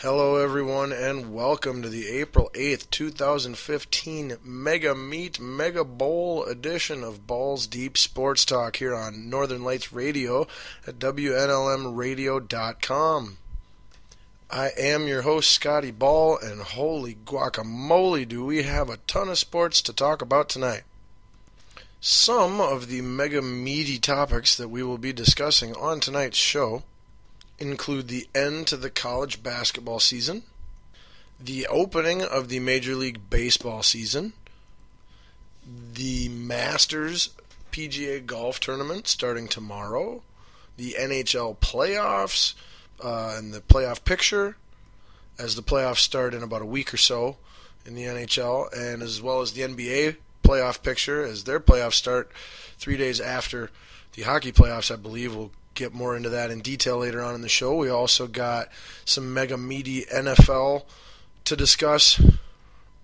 Hello everyone and welcome to the April 8th, 2015 Mega Meet Mega Bowl edition of Balls Deep Sports Talk here on Northern Lights Radio at WNLMradio.com. I am your host Scotty Ball, and holy guacamole do we have a ton of sports to talk about tonight. Some of the mega meaty topics that we will be discussing on tonight's show include the end to the college basketball season, the opening of the Major League Baseball season, the Masters PGA Golf Tournament starting tomorrow, the NHL playoffs and the playoff picture as the playoffs start in about a week or so in the NHL, and as well as the NBA playoff picture as their playoffs start 3 days after the hockey playoffs. I believe we'll get more into that in detail later on in the show. We also got some mega meaty NFL to discuss,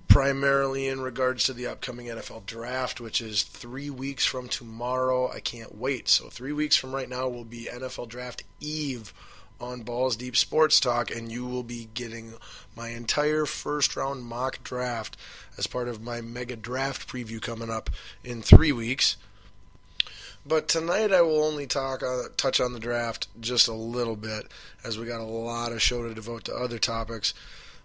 primarily in regards to the upcoming NFL draft, which is 3 weeks from tomorrow. I can't wait. So 3 weeks from right now will be NFL Draft Eve on Balls Deep Sports Talk, and you will be getting my entire first round mock draft as part of my mega draft preview coming up in 3 weeks. But tonight I will only touch on the draft just a little bit, as we got a lot of show to devote to other topics.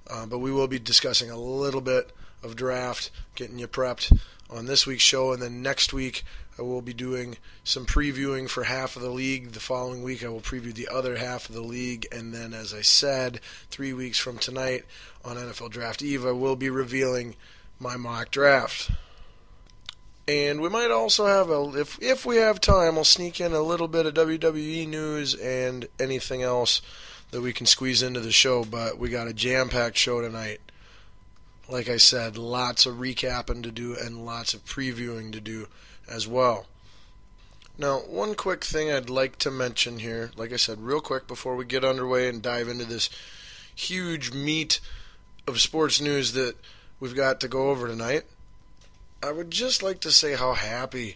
But we will be discussing a little bit of draft, getting you prepped on this week's show, and then next week I will be doing some previewing for half of the league. The following week I will preview the other half of the league, and then, as I said, 3 weeks from tonight on NFL Draft Eve I will be revealing my mock draft. And we might also have, if we have time, I'll sneak in a little bit of WWE news and anything else that we can squeeze into the show. But we got a jam-packed show tonight. Like I said, lots of recapping to do and lots of previewing to do as well. Now, one quick thing I'd like to mention here, like I said, real quick before we get underway and dive into this huge meat of sports news that we've got to go over tonight. I would just like to say how happy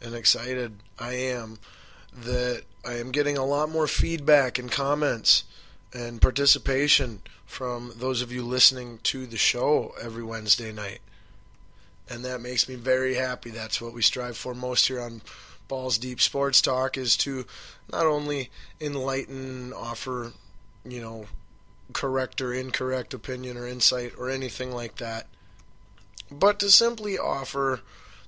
and excited I am that I am getting a lot more feedback and comments and participation from those of you listening to the show every Wednesday night. And that makes me very happy. That's what we strive for most here on Balls Deep Sports Talk, is to not only enlighten, offer, correct or incorrect opinion or insight or anything like that, but to simply offer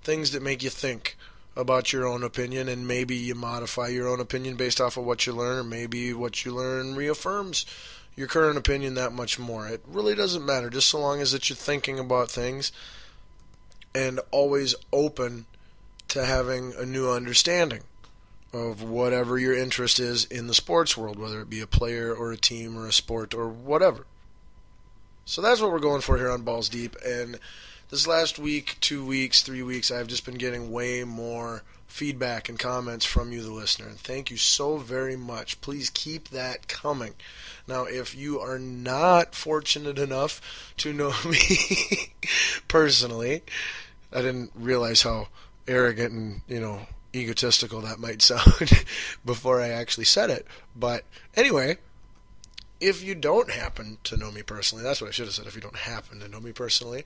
things that make you think about your own opinion, and maybe you modify your own opinion based off of what you learn, or maybe what you learn reaffirms your current opinion that much more. It really doesn't matter, just so long as that you're thinking about things and always open to having a new understanding of whatever your interest is in the sports world, whether it be a player or a team or a sport or whatever. So that's what we're going for here on Balls Deep, and this last week, 2 weeks, 3 weeks, I've just been getting way more feedback and comments from you, the listener, and thank you so very much. Please keep that coming. Now, if you are not fortunate enough to know me personally, I didn't realize how arrogant and, egotistical that might sound before I actually said it. But anyway, if you don't happen to know me personally, that's what I should have said, if you don't happen to know me personally,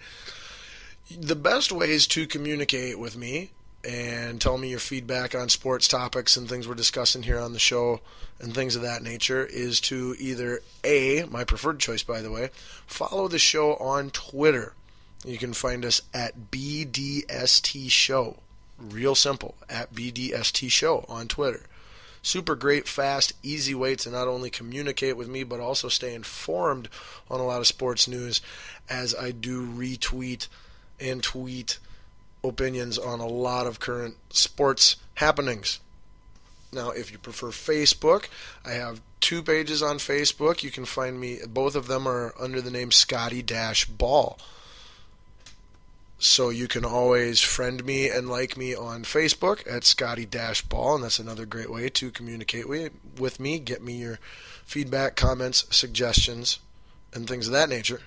the best ways to communicate with me and tell me your feedback on sports topics and things we're discussing here on the show and things of that nature is to either my preferred choice, by the way, follow the show on Twitter. You can find us at BDST Show. Real simple, at BDST Show on Twitter. Super great, fast, easy way to not only communicate with me, but also stay informed on a lot of sports news, as I do retweet and tweet opinions on a lot of current sports happenings. Now, if you prefer Facebook, I have 2 pages on Facebook. You can find me, both of them are under the name Scotty-Ball. So you can always friend me and like me on Facebook at Scotty-Ball, and that's another great way to communicate with me, get me your feedback, comments, suggestions, and things of that nature.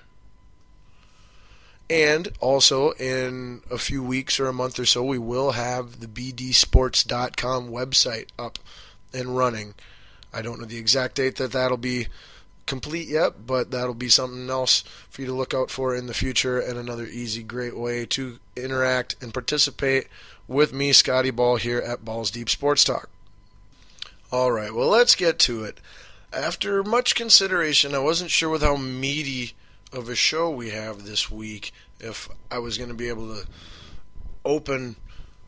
And also, in a few weeks or a month or so, we will have the bdsports.com website up and running. I don't know the exact date that'll be complete yet, but that'll be something else for you to look out for in the future, and another easy, great way to interact and participate with me, Scotty Ball, here at Balls Deep Sports Talk. All right, well, let's get to it. After much consideration, I wasn't sure with how meaty of a show we have this week if I was going to be able to open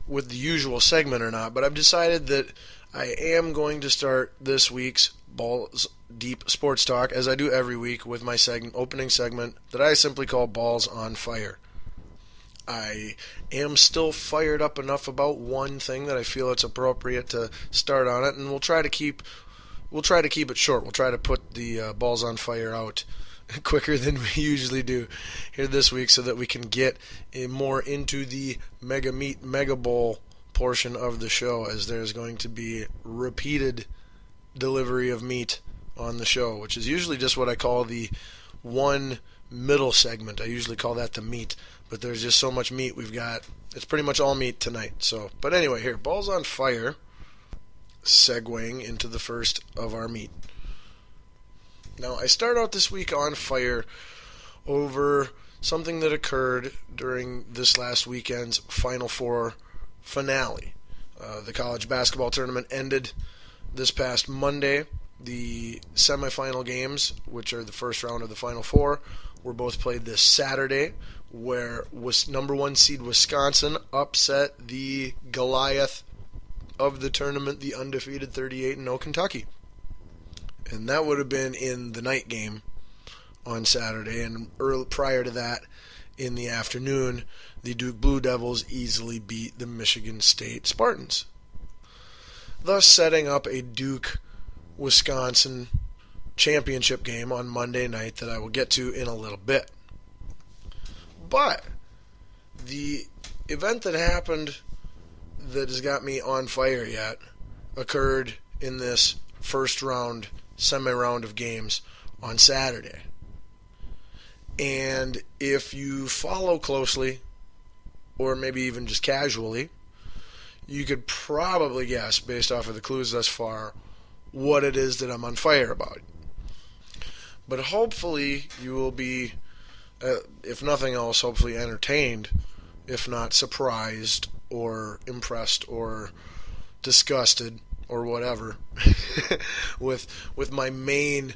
with the usual segment or not, but I've decided that I am going to start this week's Balls Deep Sports Talk, as I do every week, with my opening segment that I simply call Balls on Fire. I am still fired up enough about one thing that I feel it's appropriate to start on it, and we'll try to keep it short. We'll try to put the Balls on Fire out quicker than we usually do here this week, so that we can get more into the Mega Bowl portion of the show, as there's going to be repeated delivery of meat on the show, which is usually just what I call the one middle segment. I usually call that the meat, but there's just so much meat we've got. It's pretty much all meat tonight. So, but anyway, here, Balls on Fire, segueing into the first of our meat. Now, I start out this week on fire over something that occurred during this last weekend's Final Four finale. The college basketball tournament ended this past Monday. The semifinal games, which are the first round of the Final Four, were both played this Saturday, where number one seed Wisconsin upset the Goliath of the tournament, the undefeated 38-0 Kentucky. And that would have been in the night game on Saturday, and prior to that, in the afternoon, the Duke Blue Devils easily beat the Michigan State Spartans, thus setting up a Duke-Wisconsin championship game on Monday night that I will get to in a little bit. But the event that happened that has got me on fire yet occurred in this first round, semi-round of games on Saturday. And if you follow closely, or maybe even just casually, you could probably guess, based off of the clues thus far, what it is that I'm on fire about. But hopefully you will be, if nothing else, hopefully entertained, if not surprised, or impressed, or disgusted, or whatever, with the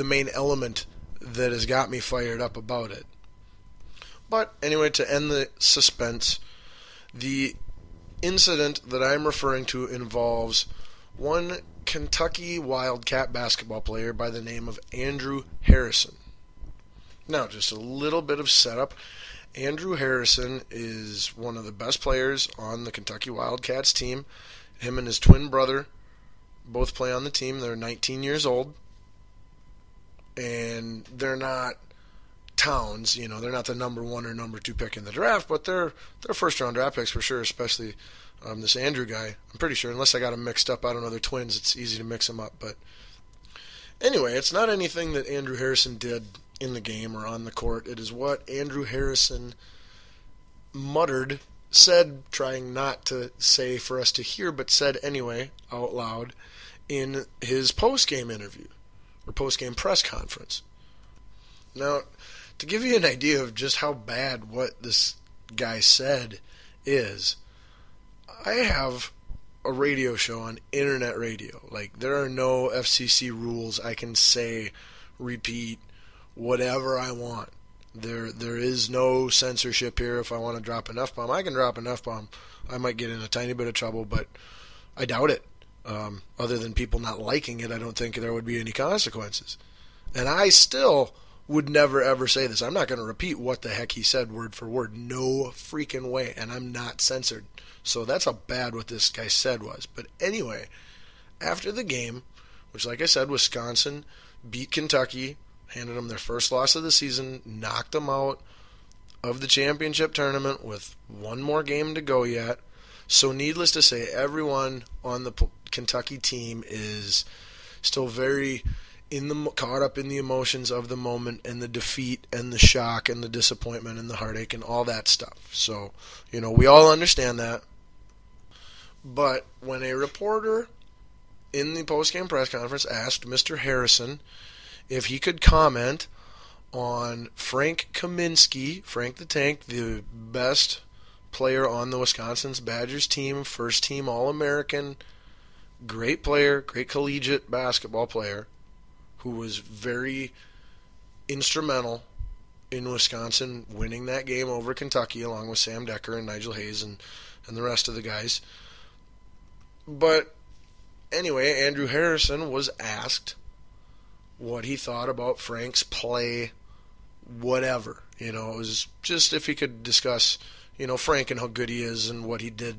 main element that has got me fired up about it. But anyway, to end the suspense, the incident that I'm referring to involves one Kentucky Wildcat basketball player by the name of Andrew Harrison. Now, just a little bit of setup. Andrew Harrison is one of the best players on the Kentucky Wildcats team. Him and his twin brother both play on the team. They're 19 years old. And they're not Towns, they're not the number one or number two pick in the draft, but they're first round draft picks for sure, especially this Andrew guy. I'm pretty sure, unless I got them mixed up. I don't know, they're twins. It's easy to mix them up. But anyway, it's not anything that Andrew Harrison did in the game or on the court. It is what Andrew Harrison said, trying not to say for us to hear, but said anyway out loud in his post-game interview or post-game press conference. Now, to give you an idea of just how bad what this guy said is, I have a radio show on internet radio. Like, there are no FCC rules. I can say, repeat, whatever I want. There is no censorship here. If I want to drop an F-bomb, I can drop an F-bomb. I might get in a tiny bit of trouble, but I doubt it. Other than people not liking it, I don't think there would be any consequences. And I still would never ever say this. I'm not going to repeat what the heck he said word for word. No freaking way. And I'm not censored. So that's how bad what this guy said was. But anyway, after the game, which like I said, Wisconsin beat Kentucky, handed them their first loss of the season, knocked them out of the championship tournament with one more game to go yet. So needless to say, everyone on the Kentucky team is still very caught up in the emotions of the moment and the defeat and the shock and the disappointment and the heartache and all that stuff. So, we all understand that. But when a reporter in the post-game press conference asked Mr. Harrison if he could comment on Frank Kaminsky, Frank the Tank, the best player on the Wisconsin Badgers team, first team All-American, great player, great collegiate basketball player, who was very instrumental in Wisconsin winning that game over Kentucky along with Sam Decker and Nigel Hayes and the rest of the guys. But anyway, Andrew Harrison was asked what he thought about Frank's play, whatever. It was just if he could discuss, Frank and how good he is and what he did,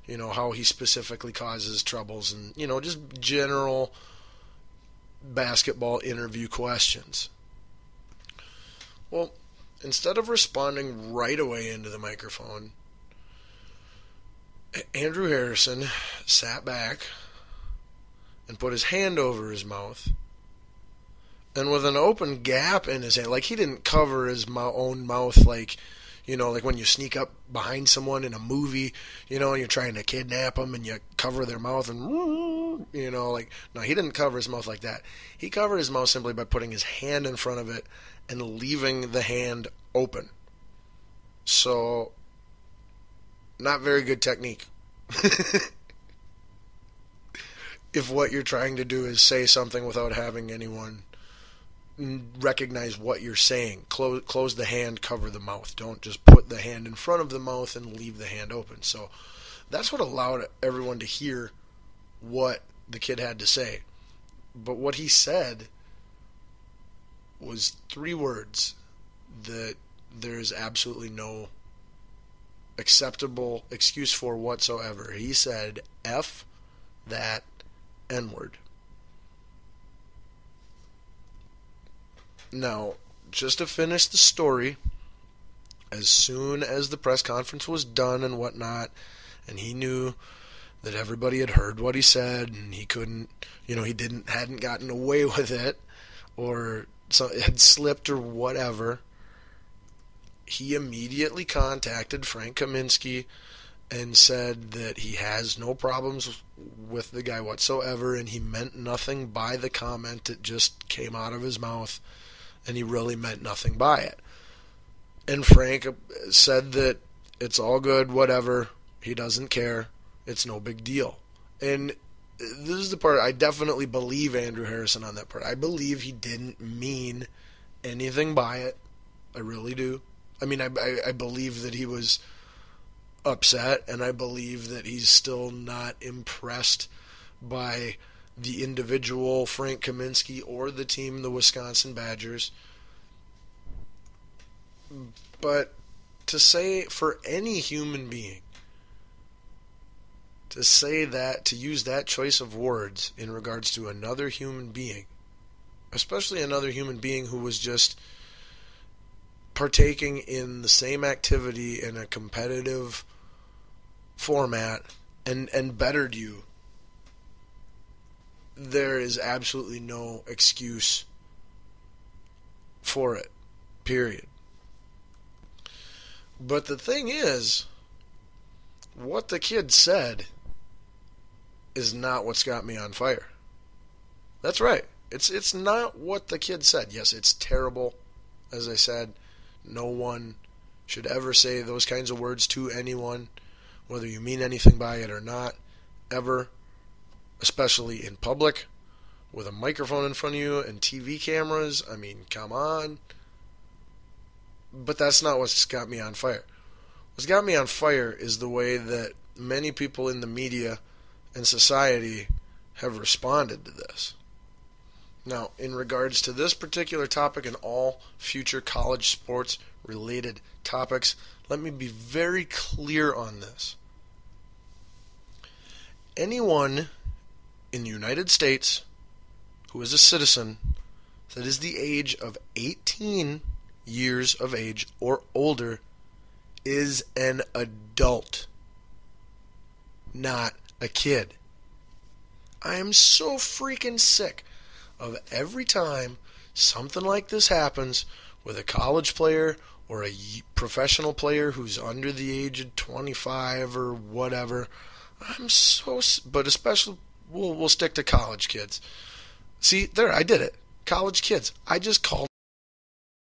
how he specifically causes troubles and, just general basketball interview questions. Well, instead of responding right away into the microphone, Andrew Harrison sat back and put his hand over his mouth, and with an open gap in his hand, like he didn't cover his own mouth like when you sneak up behind someone in a movie, and you're trying to kidnap them and you cover their mouth and, no, he didn't cover his mouth like that. He covered his mouth simply by putting his hand in front of it and leaving the hand open. So, not very good technique. If what you're trying to do is say something without having anyone recognize what you're saying, close the hand, cover the mouth. Don't just put the hand in front of the mouth and leave the hand open. So that's what allowed everyone to hear what the kid had to say. But what he said was 3 words that there's absolutely no acceptable excuse for whatsoever. He said, F that N-word. Now, just to finish the story, as soon as the press conference was done and whatnot, and he knew that everybody had heard what he said, and he couldn't, he hadn't gotten away with it, or it had slipped or whatever, he immediately contacted Frank Kaminsky and said that he has no problems with the guy whatsoever, and he meant nothing by the comment that just came out of his mouth, and he really meant nothing by it. And Frank said that it's all good, whatever, he doesn't care, it's no big deal. And this is the part I definitely believe Andrew Harrison on that part. I believe he didn't mean anything by it. I really do. I mean, I believe that he was upset, and I believe that he's still not impressed by the individual Frank Kaminsky or the team, the Wisconsin Badgers. But to say for any human being, to say that, to use that choice of words in regards to another human being, especially another human being who was just partaking in the same activity in a competitive format and bettered you, there is absolutely no excuse for it, period. But the thing is, what the kid said is not what's got me on fire. That's right. It's not what the kid said. Yes, it's terrible. As I said, no one should ever say those kinds of words to anyone, whether you mean anything by it or not, ever, especially in public, with a microphone in front of you and TV cameras. I mean, come on. But that's not what's got me on fire. What's got me on fire is the way that many people in the media and society have responded to this. Now, in regards to this particular topic and all future college sports related topics, let me be very clear on this. Anyone in the United States who is a citizen that is the age of 18 years of age or older is an adult, not a kid. I am so freaking sick of every time something like this happens with a college player or a professional player who's under the age of 25 or whatever. But especially, we'll stick to college kids. See, there, I did it. college kids. I just called